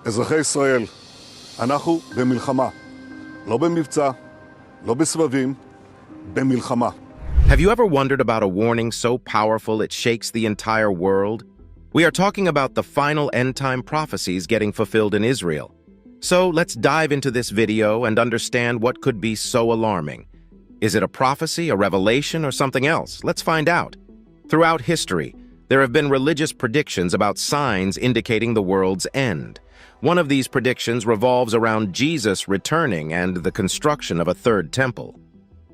אזרחי ישראל, אנחנו במלחמה. לא במבצע, לא בסבבים, במלחמה. Have you ever wondered about a warning so powerful it shakes the entire world? We are talking about the final end-time prophecies getting fulfilled in Israel. So let's dive into this video and understand what could be so alarming. Is it a prophecy, a revelation, or something else? Let's find out. Throughout history, there have been religious predictions about signs indicating the world's end. One of these predictions revolves around Jesus returning and the construction of a third temple.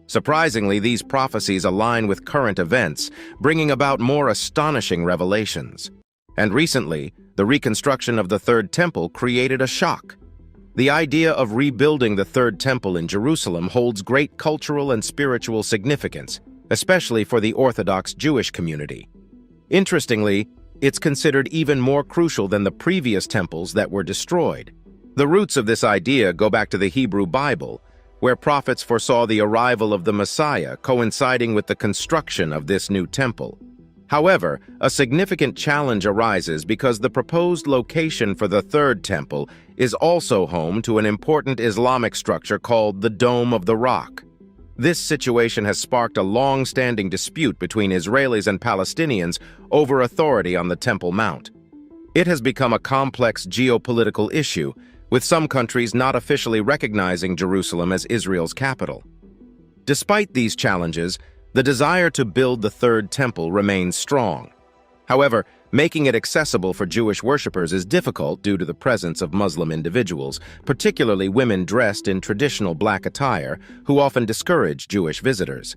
Surprisingly, these prophecies align with current events, bringing about more astonishing revelations. And recently, the reconstruction of the third temple created a shock. The idea of rebuilding the third temple in Jerusalem holds great cultural and spiritual significance, especially for the Orthodox Jewish community. Interestingly, it's considered even more crucial than the previous temples that were destroyed. The roots of this idea go back to the Hebrew Bible, where prophets foresaw the arrival of the Messiah coinciding with the construction of this new temple. However, a significant challenge arises because the proposed location for the third temple is also home to an important Islamic structure called the Dome of the Rock. This situation has sparked a long-standing dispute between Israelis and Palestinians over authority on the Temple Mount. It has become a complex geopolitical issue, with some countries not officially recognizing Jerusalem as Israel's capital. Despite these challenges, the desire to build the third temple remains strong. However, making it accessible for Jewish worshippers is difficult due to the presence of Muslim individuals, particularly women dressed in traditional black attire, who often discourage Jewish visitors.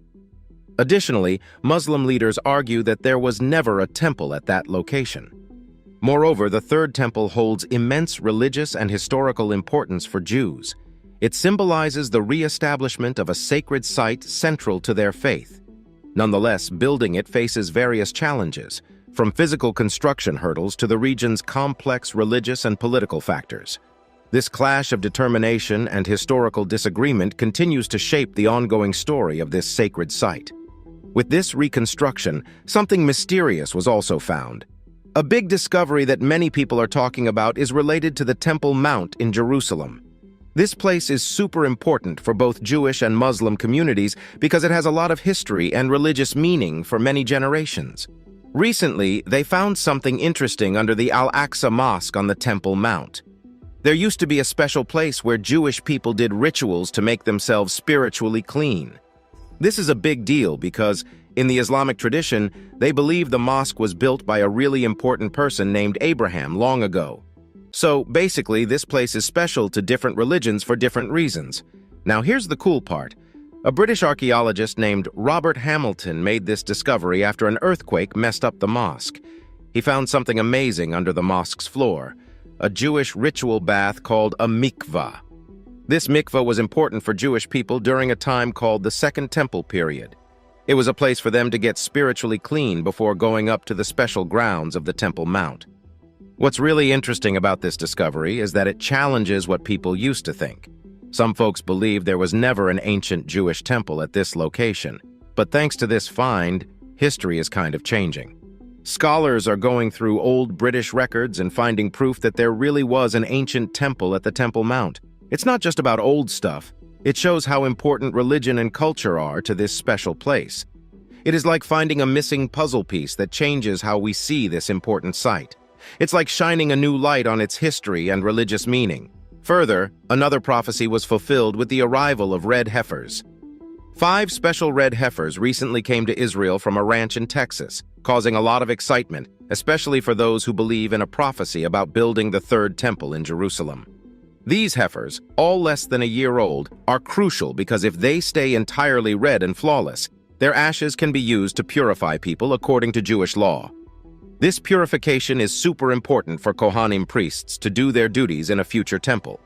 Additionally, Muslim leaders argue that there was never a temple at that location. Moreover, the third temple holds immense religious and historical importance for Jews. It symbolizes the re-establishment of a sacred site central to their faith. Nonetheless, building it faces various challenges, from physical construction hurdles to the region's complex religious and political factors. This clash of determination and historical disagreement continues to shape the ongoing story of this sacred site. With this reconstruction, something mysterious was also found. A big discovery that many people are talking about is related to the Temple Mount in Jerusalem. This place is super important for both Jewish and Muslim communities because it has a lot of history and religious meaning for many generations. Recently, they found something interesting under the Al-Aqsa Mosque on the Temple Mount. There used to be a special place where Jewish people did rituals to make themselves spiritually clean. This is a big deal because, in the Islamic tradition, they believe the mosque was built by a really important person named Abraham long ago. So, basically, this place is special to different religions for different reasons. Now, here's the cool part. A British archaeologist named Robert Hamilton made this discovery after an earthquake messed up the mosque. He found something amazing under the mosque's floor, a Jewish ritual bath called a mikvah. This mikvah was important for Jewish people during a time called the Second Temple period. It was a place for them to get spiritually clean before going up to the special grounds of the Temple Mount. What's really interesting about this discovery is that it challenges what people used to think. Some folks believe there was never an ancient Jewish temple at this location, but thanks to this find, history is kind of changing. Scholars are going through old British records and finding proof that there really was an ancient temple at the Temple Mount. It's not just about old stuff. It shows how important religion and culture are to this special place. It is like finding a missing puzzle piece that changes how we see this important site. It's like shining a new light on its history and religious meaning. Further, another prophecy was fulfilled with the arrival of red heifers. 5 special red heifers recently came to Israel from a ranch in Texas, causing a lot of excitement, especially for those who believe in a prophecy about building the third temple in Jerusalem. These heifers, all less than a year old, are crucial because if they stay entirely red and flawless, their ashes can be used to purify people according to Jewish law. This purification is super important for Kohanim priests to do their duties in a future temple.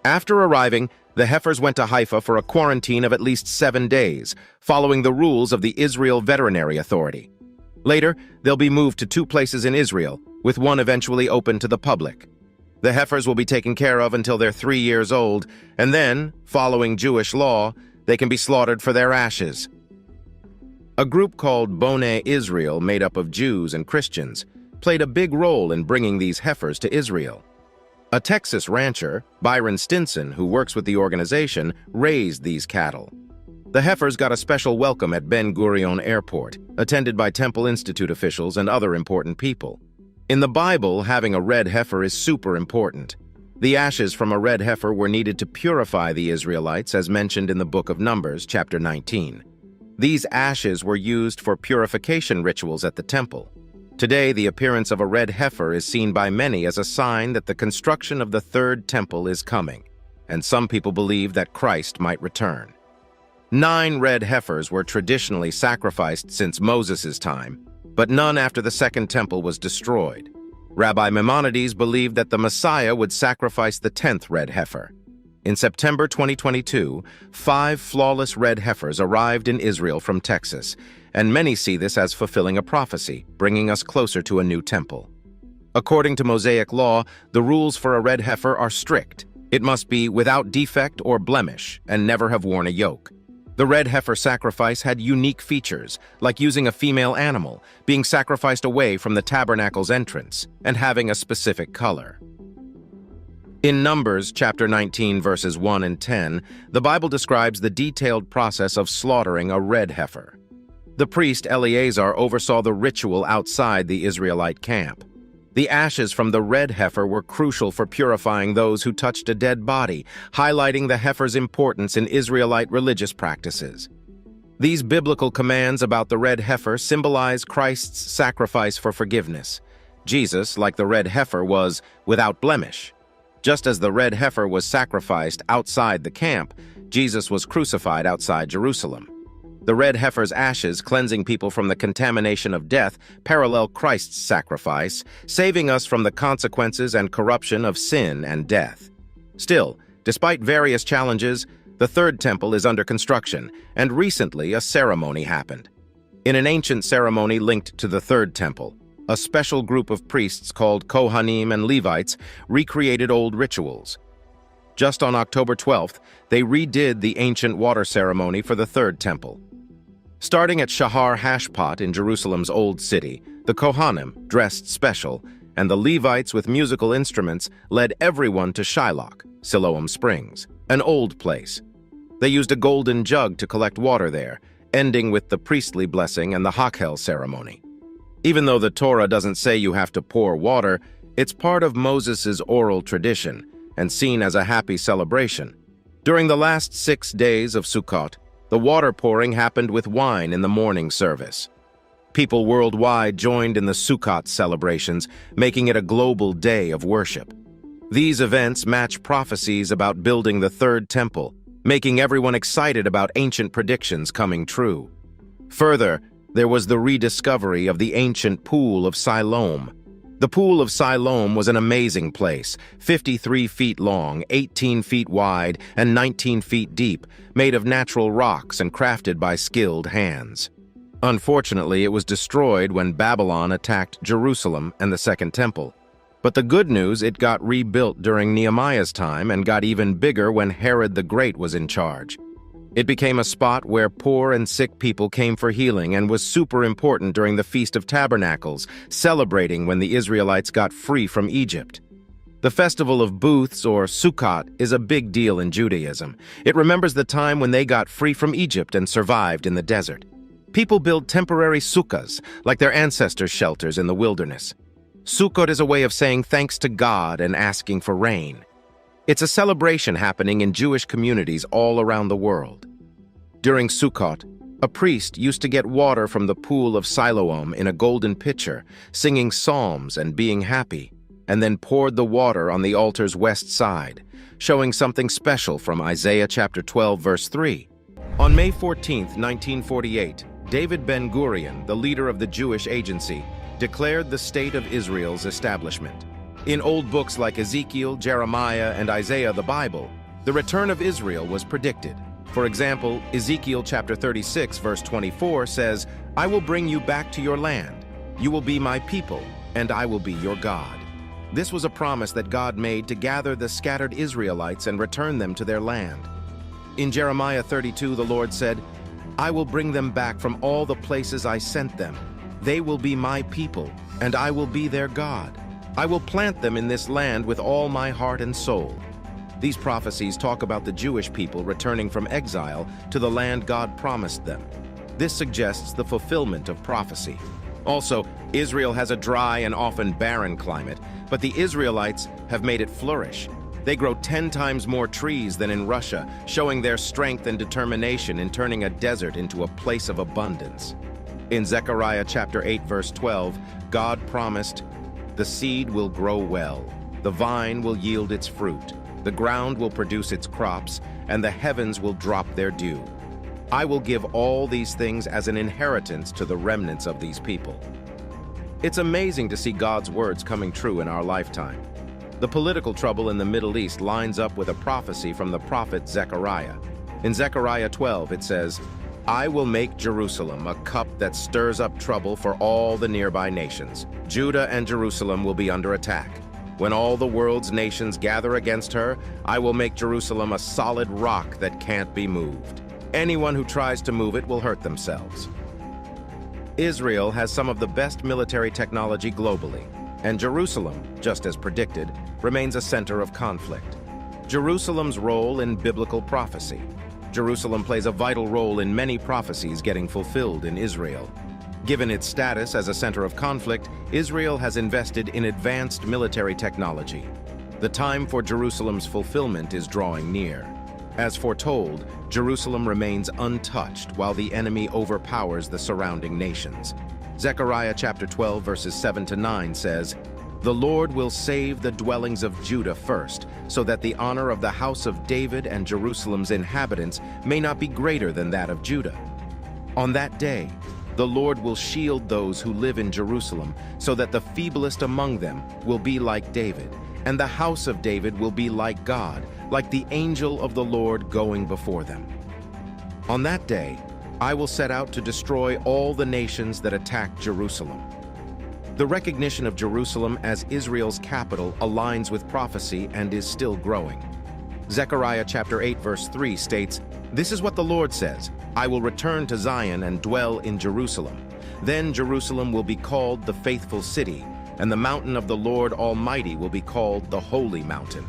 After arriving, the heifers went to Haifa for a quarantine of at least 7 days, following the rules of the Israel Veterinary Authority. Later, they'll be moved to 2 places in Israel, with one eventually open to the public. The heifers will be taken care of until they're 3 years old, and then, following Jewish law, they can be slaughtered for their ashes. A group called Boneh Israel, made up of Jews and Christians, played a big role in bringing these heifers to Israel. A Texas rancher, Byron Stinson, who works with the organization, raised these cattle. The heifers got a special welcome at Ben Gurion Airport, attended by Temple Institute officials and other important people. In the Bible, having a red heifer is super important. The ashes from a red heifer were needed to purify the Israelites, as mentioned in the book of Numbers, chapter 19. These ashes were used for purification rituals at the temple. Today, the appearance of a red heifer is seen by many as a sign that the construction of the third temple is coming, and some people believe that Christ might return. 9 red heifers were traditionally sacrificed since Moses' time, but none after the second temple was destroyed. Rabbi Maimonides believed that the Messiah would sacrifice the 10th red heifer. In September 2022, 5 flawless red heifers arrived in Israel from Texas, and many see this as fulfilling a prophecy, bringing us closer to a new temple. According to Mosaic law, the rules for a red heifer are strict. It must be without defect or blemish and never have worn a yoke. The red heifer sacrifice had unique features, like using a female animal, being sacrificed away from the tabernacle's entrance, and having a specific color. In Numbers chapter 19, verses 1 and 10, the Bible describes the detailed process of slaughtering a red heifer. The priest Eleazar oversaw the ritual outside the Israelite camp. The ashes from the red heifer were crucial for purifying those who touched a dead body, highlighting the heifer's importance in Israelite religious practices. These biblical commands about the red heifer symbolize Christ's sacrifice for forgiveness. Jesus, like the red heifer, was without blemish. Just as the red heifer was sacrificed outside the camp, Jesus was crucified outside Jerusalem. The red heifer's ashes, cleansing people from the contamination of death, parallel Christ's sacrifice, saving us from the consequences and corruption of sin and death. Still, despite various challenges, the third temple is under construction, and recently a ceremony happened. In an ancient ceremony linked to the third temple, a special group of priests called Kohanim and Levites recreated old rituals. Just on October 12th, they redid the ancient water ceremony for the third temple. Starting at Shahar Hashpot in Jerusalem's Old City, the Kohanim, dressed special, and the Levites with musical instruments led everyone to Shiloh, Siloam Springs, an old place. They used a golden jug to collect water there, ending with the priestly blessing and the Hakhel ceremony. Even though the Torah doesn't say you have to pour water, it's part of Moses' oral tradition and seen as a happy celebration. During the last 6 days of Sukkot, the water pouring happened with wine in the morning service. People worldwide joined in the Sukkot celebrations, making it a global day of worship. These events match prophecies about building the third temple, making everyone excited about ancient predictions coming true. Further, there was the rediscovery of the ancient Pool of Siloam. The Pool of Siloam was an amazing place, 53 feet long, 18 feet wide, and 19 feet deep, made of natural rocks and crafted by skilled hands. Unfortunately, it was destroyed when Babylon attacked Jerusalem and the Second Temple. But the good news, it got rebuilt during Nehemiah's time and got even bigger when Herod the Great was in charge. It became a spot where poor and sick people came for healing and was super important during the Feast of Tabernacles, celebrating when the Israelites got free from Egypt. The Festival of Booths, or Sukkot, is a big deal in Judaism. It remembers the time when they got free from Egypt and survived in the desert. People build temporary sukkahs, like their ancestors' shelters in the wilderness. Sukkot is a way of saying thanks to God and asking for rain. It's a celebration happening in Jewish communities all around the world. During Sukkot, a priest used to get water from the Pool of Siloam in a golden pitcher, singing psalms and being happy, and then poured the water on the altar's west side, showing something special from Isaiah chapter 12, verse 3. On May 14, 1948, David Ben-Gurion, the leader of the Jewish Agency, declared the State of Israel's establishment. In old books like Ezekiel, Jeremiah, and Isaiah, the Bible, the return of Israel was predicted. For example, Ezekiel chapter 36, verse 24 says, "I will bring you back to your land. You will be my people, and I will be your God." This was a promise that God made to gather the scattered Israelites and return them to their land. In Jeremiah 32, the Lord said, "I will bring them back from all the places I sent them. They will be my people, and I will be their God. I will plant them in this land with all my heart and soul. These prophecies talk about the Jewish people returning from exile to the land God promised them. This suggests the fulfillment of prophecy. Also, Israel has a dry and often barren climate, but the Israelites have made it flourish. They grow 10 times more trees than in Russia, showing their strength and determination in turning a desert into a place of abundance. In Zechariah chapter 8, verse 12, God promised, "The seed will grow well, the vine will yield its fruit, the ground will produce its crops, and the heavens will drop their dew. I will give all these things as an inheritance to the remnants of these people." It's amazing to see God's words coming true in our lifetime. The political trouble in the Middle East lines up with a prophecy from the prophet Zechariah. In Zechariah 12, it says, "I will make Jerusalem a cup that stirs up trouble for all the nearby nations. Judah and Jerusalem will be under attack. When all the world's nations gather against her, I will make Jerusalem a solid rock that can't be moved. Anyone who tries to move it will hurt themselves." Israel has some of the best military technology globally, and Jerusalem, just as predicted, remains a center of conflict. Jerusalem's role in biblical prophecy. Jerusalem plays a vital role in many prophecies getting fulfilled in Israel. Given its status as a center of conflict, Israel has invested in advanced military technology. The time for Jerusalem's fulfillment is drawing near. As foretold, Jerusalem remains untouched while the enemy overpowers the surrounding nations. Zechariah chapter 12, verses 7 to 9 says, "The Lord will save the dwellings of Judah first, so that the honor of the house of David and Jerusalem's inhabitants may not be greater than that of Judah. On that day, the Lord will shield those who live in Jerusalem, so that the feeblest among them will be like David, and the house of David will be like God, like the angel of the Lord going before them. On that day, I will set out to destroy all the nations that attack Jerusalem." The recognition of Jerusalem as Israel's capital aligns with prophecy and is still growing. Zechariah chapter 8, verse 3 states, "This is what the Lord says, I will return to Zion and dwell in Jerusalem. Then Jerusalem will be called the faithful city, and the mountain of the Lord Almighty will be called the holy mountain."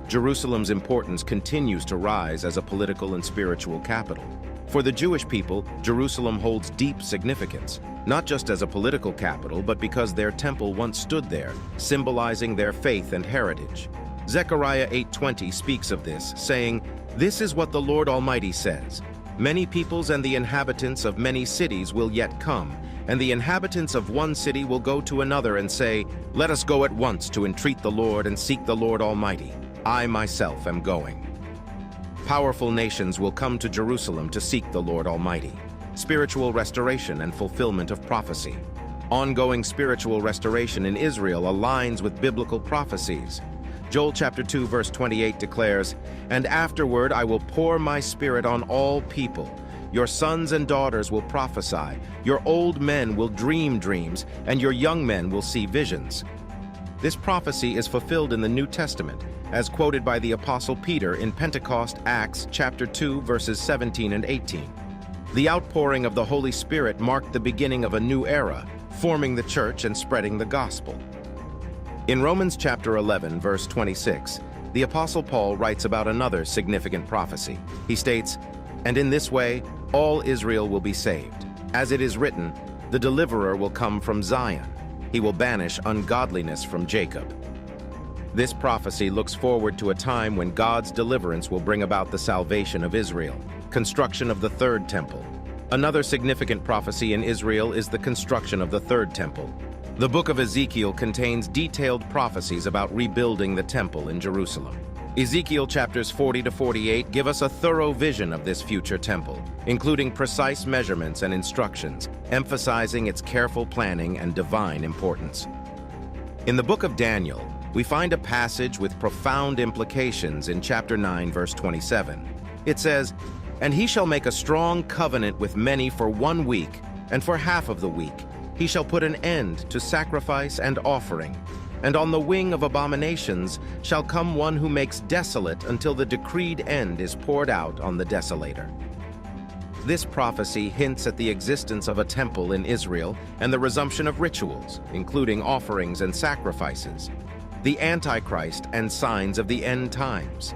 Jerusalem's importance continues to rise as a political and spiritual capital. For the Jewish people, Jerusalem holds deep significance, not just as a political capital, but because their temple once stood there, symbolizing their faith and heritage. Zechariah 8:20 speaks of this, saying, "This is what the Lord Almighty says, many peoples and the inhabitants of many cities will yet come, and the inhabitants of one city will go to another and say, 'Let us go at once to entreat the Lord and seek the Lord Almighty. I myself am going.'" Powerful nations will come to Jerusalem to seek the Lord Almighty. Spiritual restoration and fulfillment of prophecy. Ongoing spiritual restoration in Israel aligns with biblical prophecies. Joel chapter 2, verse 28 declares, "And afterward I will pour my spirit on all people. Your sons and daughters will prophesy, your old men will dream dreams, and your young men will see visions." This prophecy is fulfilled in the New Testament, as quoted by the Apostle Peter in Pentecost Acts chapter 2, verses 17 and 18. The outpouring of the Holy Spirit marked the beginning of a new era, forming the church and spreading the gospel. In Romans chapter 11, verse 26, the Apostle Paul writes about another significant prophecy. He states, "And in this way, all Israel will be saved. As it is written, the deliverer will come from Zion. He will banish ungodliness from Jacob." This prophecy looks forward to a time when God's deliverance will bring about the salvation of Israel, construction of the third temple. Another significant prophecy in Israel is the construction of the third temple. The book of Ezekiel contains detailed prophecies about rebuilding the temple in Jerusalem. Ezekiel chapters 40 to 48 give us a thorough vision of this future temple, including precise measurements and instructions, emphasizing its careful planning and divine importance. In the book of Daniel, we find a passage with profound implications in chapter 9, verse 27. It says, "And he shall make a strong covenant with many for 1 week, and for half of the week he shall put an end to sacrifice and offering. And on the wing of abominations shall come one who makes desolate until the decreed end is poured out on the desolator." This prophecy hints at the existence of a temple in Israel and the resumption of rituals, including offerings and sacrifices. The Antichrist and signs of the end times.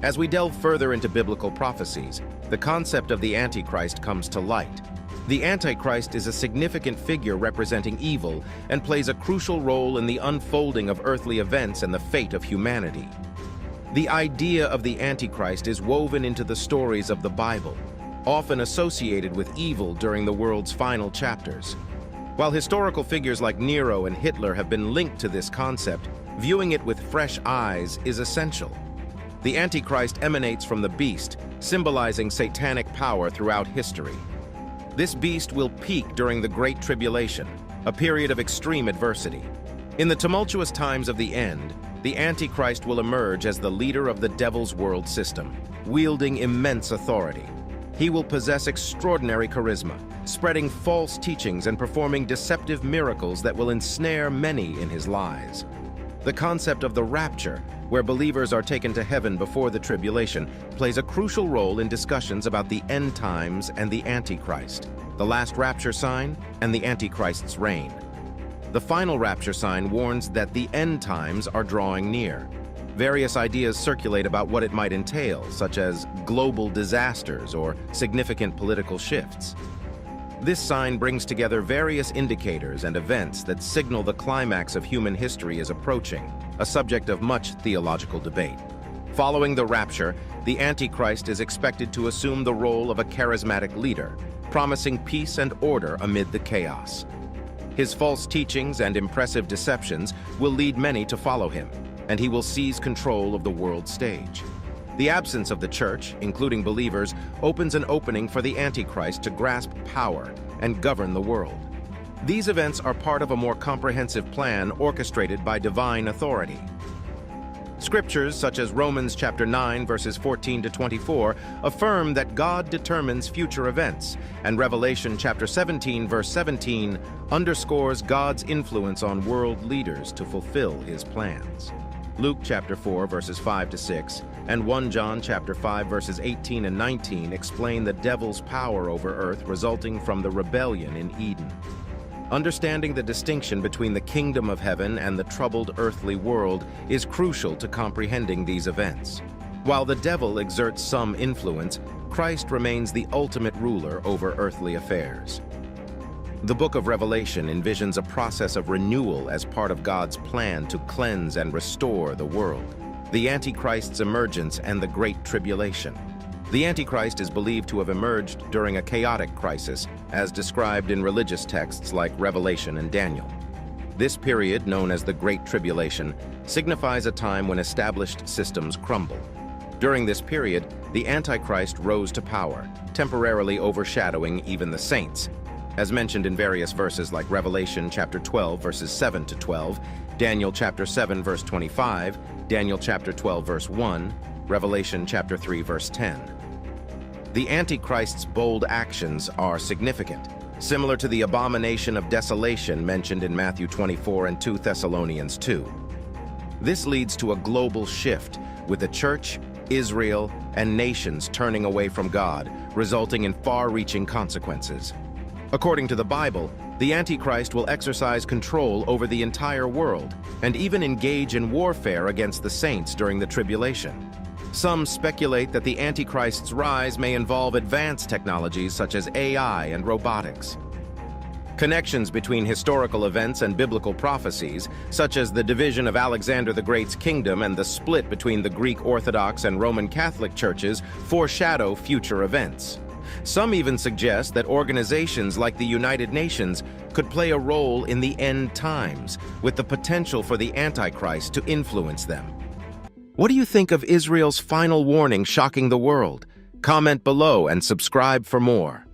As we delve further into biblical prophecies, the concept of the Antichrist comes to light. The Antichrist is a significant figure representing evil and plays a crucial role in the unfolding of earthly events and the fate of humanity. The idea of the Antichrist is woven into the stories of the Bible, often associated with evil during the world's final chapters. While historical figures like Nero and Hitler have been linked to this concept, viewing it with fresh eyes is essential. The Antichrist emanates from the beast, symbolizing satanic power throughout history. This beast will peak during the Great Tribulation, a period of extreme adversity. In the tumultuous times of the end, the Antichrist will emerge as the leader of the devil's world system, wielding immense authority. He will possess extraordinary charisma, spreading false teachings and performing deceptive miracles that will ensnare many in his lies. The concept of the rapture, where believers are taken to heaven before the tribulation, plays a crucial role in discussions about the end times and the Antichrist, the last rapture sign, and the Antichrist's reign. The final rapture sign warns that the end times are drawing near. Various ideas circulate about what it might entail, such as global disasters or significant political shifts. This sign brings together various indicators and events that signal the climax of human history is approaching, a subject of much theological debate. Following the rapture, the Antichrist is expected to assume the role of a charismatic leader, promising peace and order amid the chaos. His false teachings and impressive deceptions will lead many to follow him, and he will seize control of the world stage. The absence of the church, including believers, opens an opening for the Antichrist to grasp power and govern the world. These events are part of a more comprehensive plan orchestrated by divine authority. Scriptures such as Romans chapter 9 verses 14 to 24 affirm that God determines future events, and Revelation chapter 17 verse 17 underscores God's influence on world leaders to fulfill his plans. Luke chapter 4 verses 5 to 6 and 1 John chapter 5 verses 18 and 19 explain the devil's power over earth resulting from the rebellion in Eden. Understanding the distinction between the kingdom of heaven and the troubled earthly world is crucial to comprehending these events. While the devil exerts some influence, Christ remains the ultimate ruler over earthly affairs. The book of Revelation envisions a process of renewal as part of God's plan to cleanse and restore the world, the Antichrist's emergence and the Great Tribulation. The Antichrist is believed to have emerged during a chaotic crisis, as described in religious texts like Revelation and Daniel. This period, known as the Great Tribulation, signifies a time when established systems crumble. During this period, the Antichrist rose to power, temporarily overshadowing even the saints. As mentioned in various verses like Revelation chapter 12 verses 7 to 12, Daniel chapter 7 verse 25, Daniel chapter 12 verse 1, Revelation chapter 3 verse 10. The Antichrist's bold actions are significant, similar to the abomination of desolation mentioned in Matthew 24 and 2 Thessalonians 2. This leads to a global shift, with the church, Israel, and nations turning away from God, resulting in far-reaching consequences. According to the Bible, the Antichrist will exercise control over the entire world and even engage in warfare against the saints during the tribulation. Some speculate that the Antichrist's rise may involve advanced technologies such as AI and robotics. Connections between historical events and biblical prophecies, such as the division of Alexander the Great's kingdom and the split between the Greek Orthodox and Roman Catholic churches, foreshadow future events. Some even suggest that organizations like the United Nations could play a role in the end times, with the potential for the Antichrist to influence them. What do you think of Israel's final warning shocking the world? Comment below and subscribe for more.